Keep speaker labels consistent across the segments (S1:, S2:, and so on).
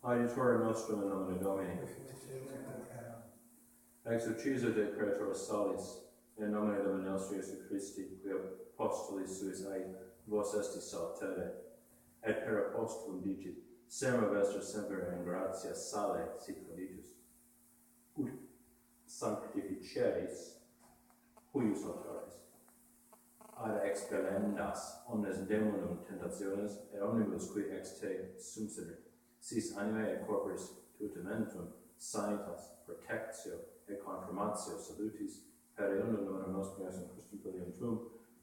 S1: Rituale nostrum in nomine Domini. Exerciso de Creator Salis, in nomine Domini nostri Iesu Christi, qui apostolis suis ai, vos estis saltere, et per apostolum dicit, semper vestra semper in gratia sale sit auditus, ut sanctificeris huius autores, ad expellendas omnes demonum tentationes, et omnibus qui ex te sumserit, sis animae et corporis tutamentum, sanitas, protectio, et confirmatio salutis, per eundum nomen nostrum Iesum Christum filium tuum,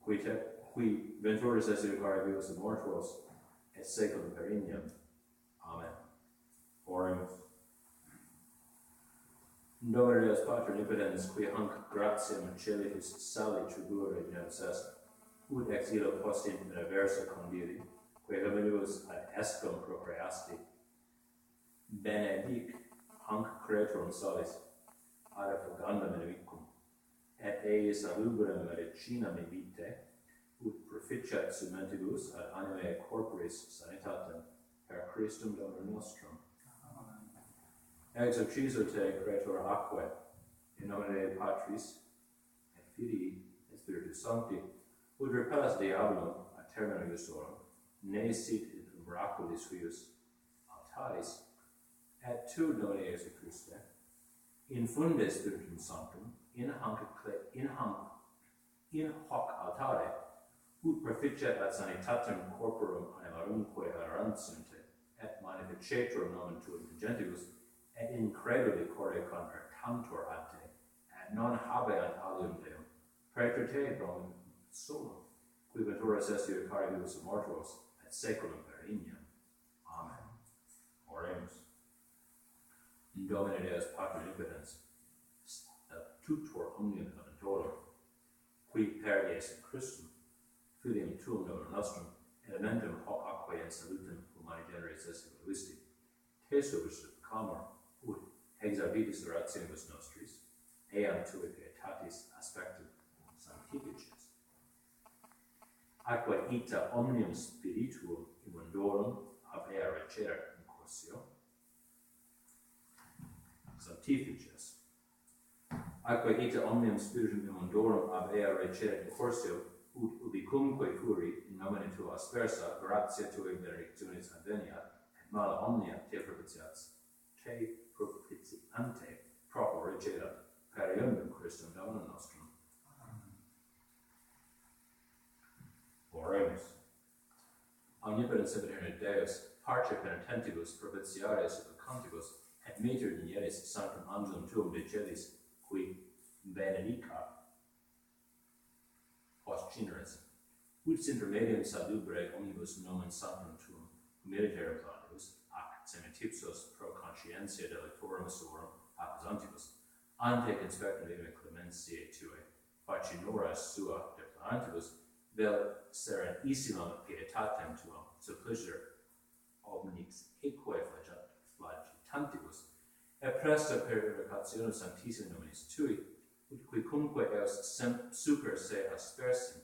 S1: qui venturis esse educare vivos et mortuos, et saeculum perennium. Amen. Oremus. Domine Deus Pater Omnipotens, qui hanc gratiam celitis sali tribure genus est, ut ex illo postint in aversa condiri, qui hominibus ad escum procreasti, benedic hanc creaturum salis, ad affugandum inevicum, et eis alubrem medicinam vitae, ut proficiat sumentibus ad animae et corporis sanitatem per Christum Dominum nostrum. Exerciso te, Creator aquae, in nomine Dei Patris, et Filii, et Spiritus Sancti, ut repellas diabolum a termino iusorum, ne sit in miraculis huius altaris, et tu, Domine Iesu Christe, infunde Spiritum Sanctum in hoc altare, ut proficiat ad sanitatem corporum animarumque arantiunte, et magnificetur nomen tuum in gentibus, et increduli core convertantur ad te, et non habeant alium Deum, praeter te Domine solum, qui venturas est educare vivos et mortuos, et saeculum perennium. Amen. Oremus. Domine Deus Pater Omnipotens, tutor omnium aventorum, qui per Iesum Christum, filium tuum nomen nostrum, elementum hoc aquae in salutem humani generis esse egoisti, te subus camor, ut exarbitis orationibus nostris, eam tui pietatis aspectum sanctifices. Aqua ita omnium spirituum immundorum ab ea receret in quotio, sanctifices. Aqua ita omnium spiritum immundorum ab ea receret in quotio, ut ubicumque furi in nomine tua aspersa, gratia tui benedictionis adveniat, et mala omnia te propitiante proprio recedat per eundum Christum Dominum nostrum. Oremus. Omnipotens et Deus, parce penitentibus propitiare supplicantibus, et meter digneris sanctum angelum tuum de celis, qui benedicat post generis, ut intermedium salubre omnibus nomen sanctum tuum, humiliter planibus, ac semitipsos pro conscientia delectorum suorum accusantibus, ante conspectum Dei clementiae tue, facinoras sua deplanantibus, vel serenissimum pietatem tuum, supplicer omnix equae flagitantibus, et presta per irrigationem sanctissimum nominis tui, ut quicumque eos super se aspersint,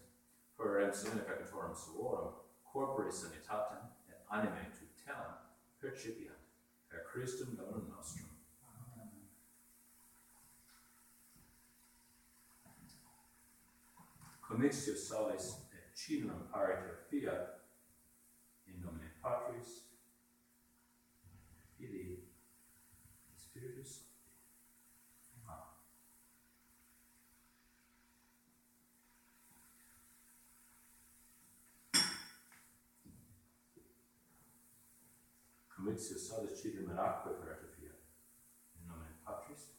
S1: per redemptione peccatorum suorum, corporis sanitatem, et animae tutellam, percipiant, per Christum Dominum nostrum. Commixio salis et cinerum pariter fiat, in nomine Patris, Filii, et Spiritus Sancti. Amen. Commixio salis cinerum et aquae pariter fiat, in nomine Patris,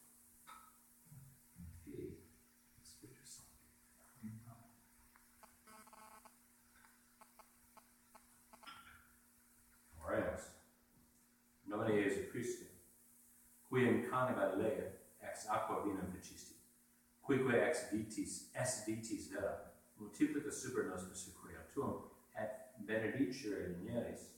S1: Filii, et Spiritus Sancti. Oremus. Nomine Iesu Christi, qui in cana Galilaea ex aqua vinum fecisti, quique ex vitis vera, multiplica super nos persequia tuum, et benedicere linearis,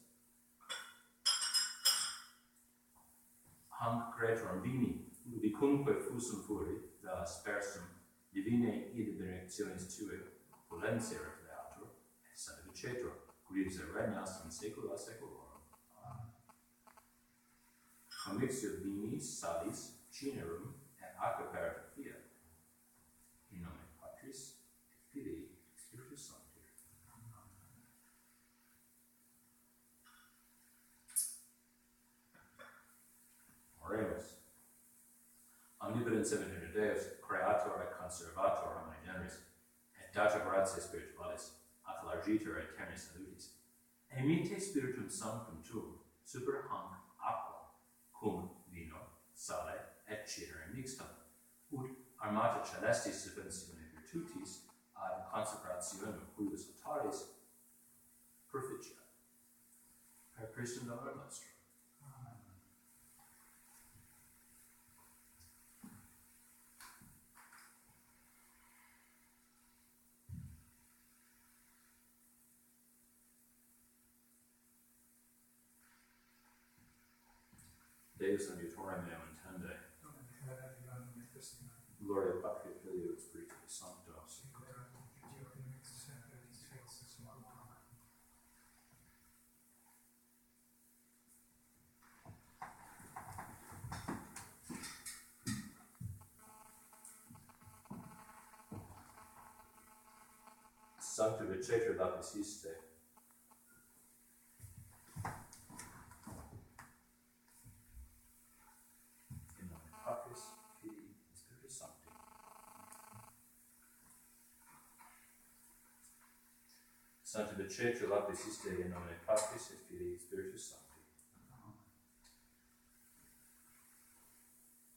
S1: hanc creaturum vini, ubicumque fusum furi, vel aspersum, divinae id benedictionis tue, volentiae refleatur, et sanctificetur, qui regnas in saecula saeculorum. mixio vinis, salis, cinerum, et aqua per fiat. In nomine Patris, et Filii, et Spiritus Sancti. Oremus. Omnipotent Seventy Deus, Creator et Conservator Romani Generis, et Data Gratiae Spiritualis, ac largitur et ternis salutis, emite Spiritum Sanctum tuum, super hanc aqua, cum vino, sale, et cinerem mixtum, ut armata celestis subventione virtutis, ad consecrationem cuius altaris, proficiat. Per Christum Dominum nostrum. Deus adiutorium meam intende. Gloria Patri et Filio et Spiritus Sancto. Sancta Vicetur lapis iste. In nomine Patris, Filii, et Spiritus Sancti. Sancta Vicetur lapis iste in nomine Patris, et Filii, et Spiritus Sancti.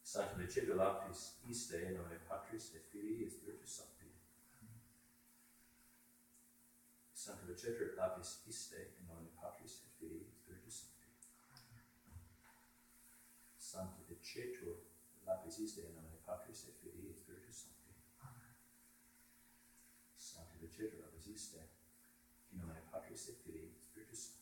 S1: Sancta Vicetur lapis iste in nomine Patris, et Filii, et Spiritus Sancti. Sancta Vicetur lapis iste in nomine Patris, et Filii, et Spiritus Sancti. Sancta Vicetur lapis iste in nomine Patris, et Filii, et Spiritus Sancti. Sancta Vicetur lapis iste in nomine Patris, et Filii, et Spiritus Sancti.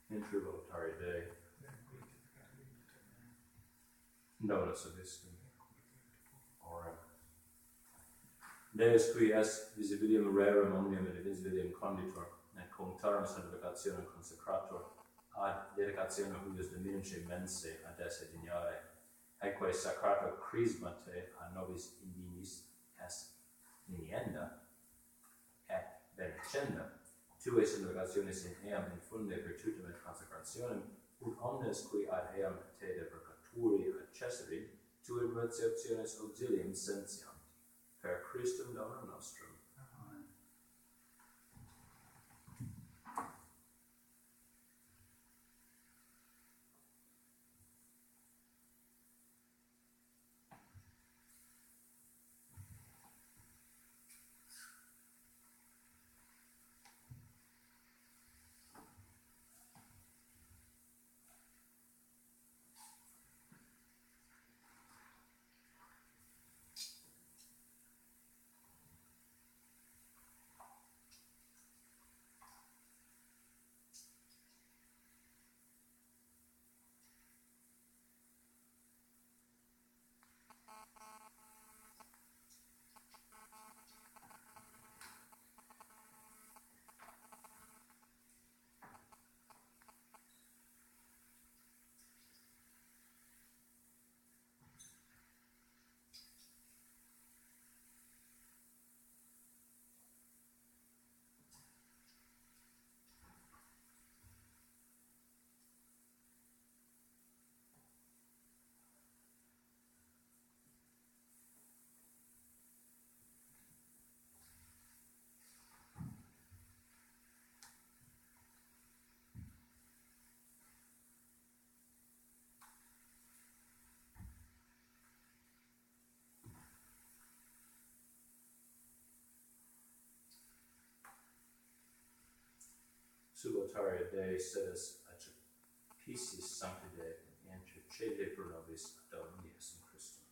S1: Introvoltare Dei. Dominus Obiscum. Orem. Deus qui est visibilium rerum omnium et invisibilium conditor, et commutarum sanctificationem consecrator, ad dedicationem huius dominici mensae ad esse dignare, aeque sacrato crismate a nobis indinis est linienda, et benedicenda, tue sanctificationis in eam infunde virtutem et consecrationem, ut omnes qui ad eam te deprecaturi accesserit, tue receptionis auxilium sentiant. Per Christum Dominum nostrum. Amen. Subotare Dei sedis acipicis sancti Dei, intercede pro nobis ad Domini Jesum Christum.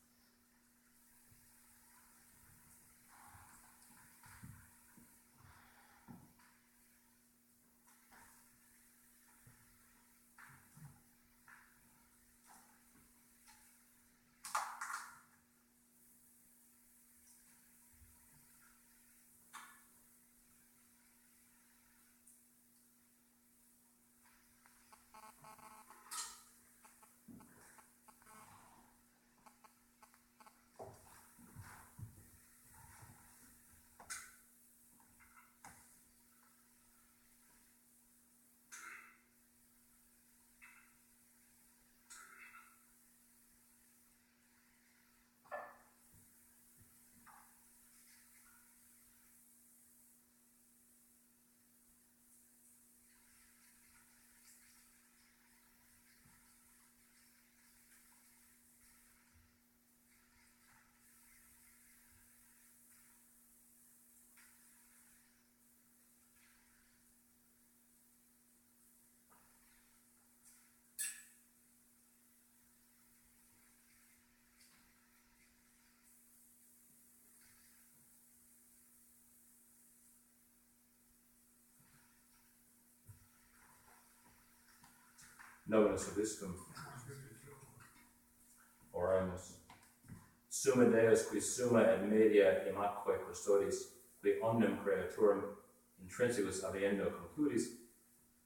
S1: Nominus Obiscum. Oremus. Summa Deus qui summa et media imaque custodis, qui omnem creaturum intrinsecus aviendo concludis,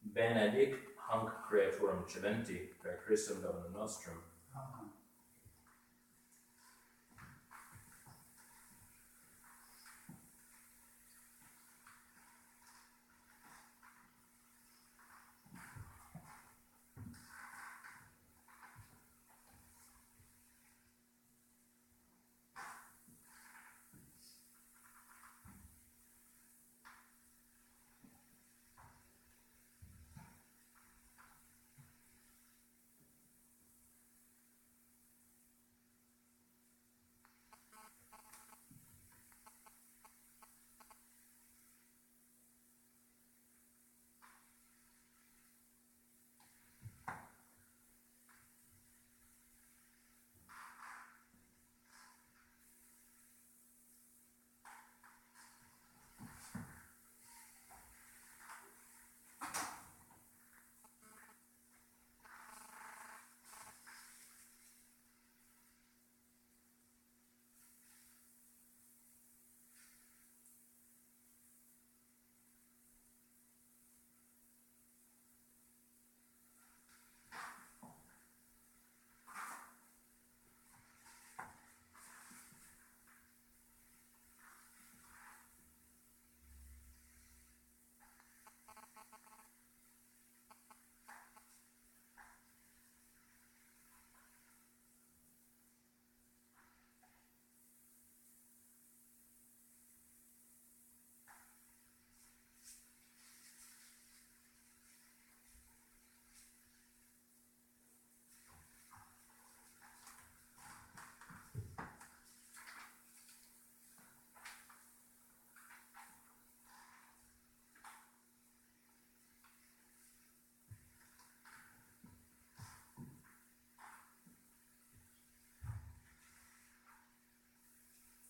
S1: benedic hanc creaturum celenti per Christum Dominum nostrum.
S2: Amen.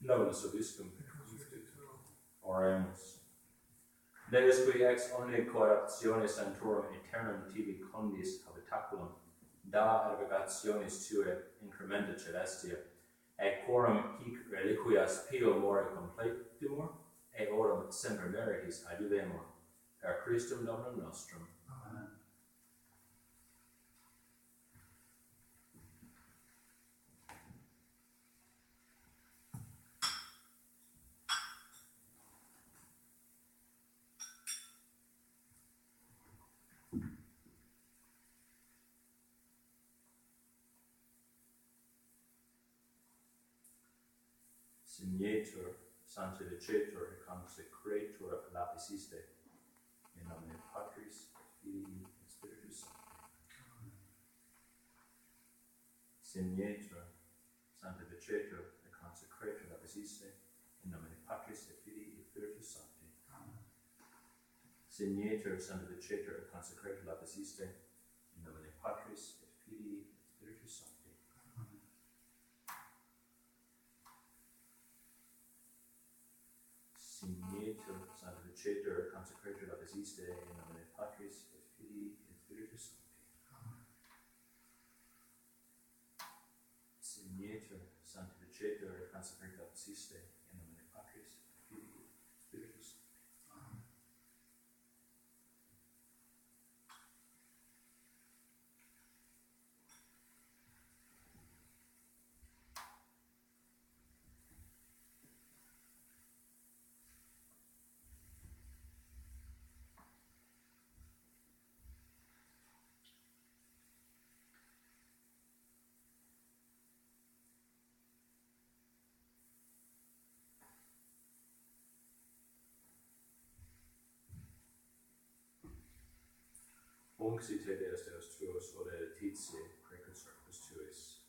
S1: Nominus Obiscum. Oremus. Deus qui ex omne corruptionis sanctorum aeternum tibi condis habitaculum, da ergationis tuae incrementa celestia, et quorum hic reliquias pio more completimur, et orum semper meritis adjuvemur, per Christum Dominum nostrum.
S2: Amen.
S1: Signetur, sanctificetur, et consecratur lapis iste, in nomine Patris, et Filii, et Spiritus Sancti. Signetur, sanctificetur, et consecratur lapis iste, in nomine Patris, et Filii, et Spiritus Sancti. Signetur, sanctificetur, et consecratur lapis iste, in nomine Patris, et Filii, et Spiritus Sancti. Signetur, sanctificetur, consecratur lapis iste, in nomine Patris, et Filii, et Spiritus Sancti. Signetur, sanctificetur, consecratur lapis iste, in nomine Patris, et Filii, et Spiritus Sancti. Unxite Deus Deus tuus, ode laetitia, precursor tuis.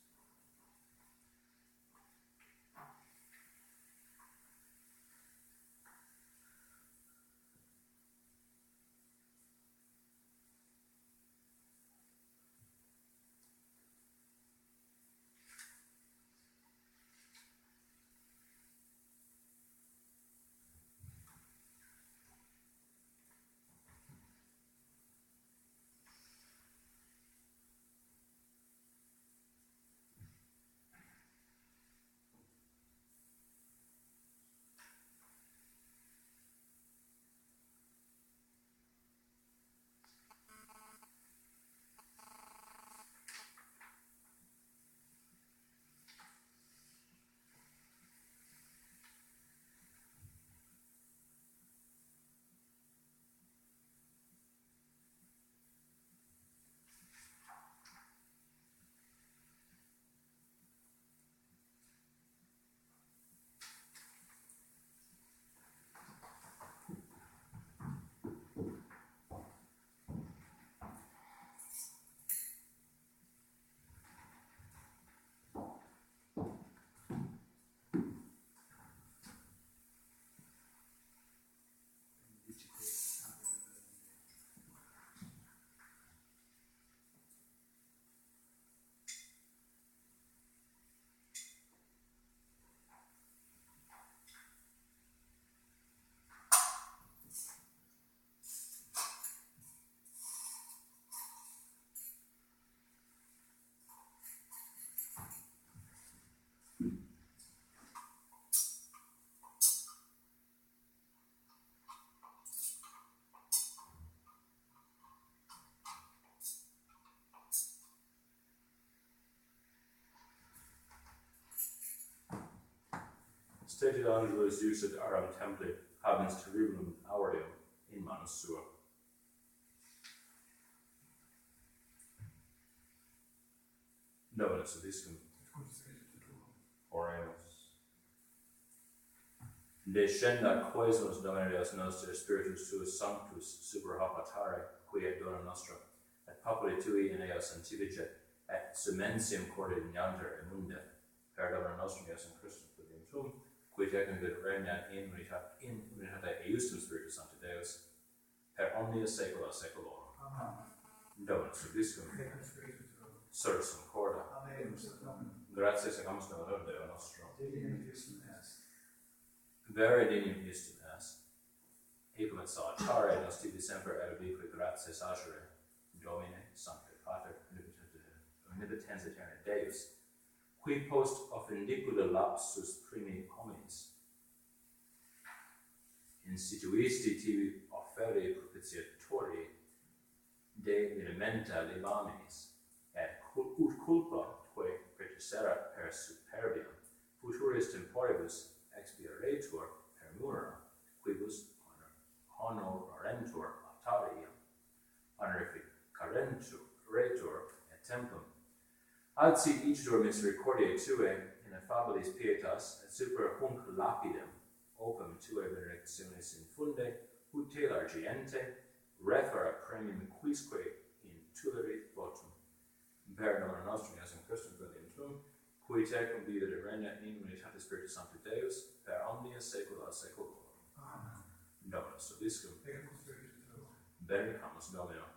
S1: Stated angelus used aram templi habens terribilum aureum in manus sua. Dominus obiscum. Oremus. Descenda quaesus Dominus noster spiritus tuus sanctus super habitare, qui et dona nostra, et populi tui in eos antivice, et sumensium corde ignander emunde, per Domina nostrum Iesum Christum quid tum, qui tecum vid regna in unitate eiustum spiritus sancti Deus, per omnia saecula saeculorum.
S2: Amen.
S1: Dominus obiscum. Sursum corda. Gratias agamus Domino Deo nostro. Vere dignum istum est. Ecum et salutare nos tibi semper et oblique gratias agere. Domine, Sancte Pater, omnipotens aeterna Deus, qui post offendicula lapsus primi homines instituisti tibi offere propitiatori de linamenta levamis, et ut culpa quae pretercerat per superbiam futuris temporibus expiaretur per munera, quibus honorentur altarium, honorificarentur et templum. Ad sit igitur misericordiae tuae in affabilis pietas et super hunc lapidem opum tuae benedictionis infunde, ut te largiente refera premium quisque in tulerit votum. Per Domina nostrum Iesum Christum quid tum, qui tecum vivit regna in unitate Spiritus Sancti Deus, per omnia saecula saeculorum.
S2: Amen.
S1: Dominus obiscum. Benedicamus Domino.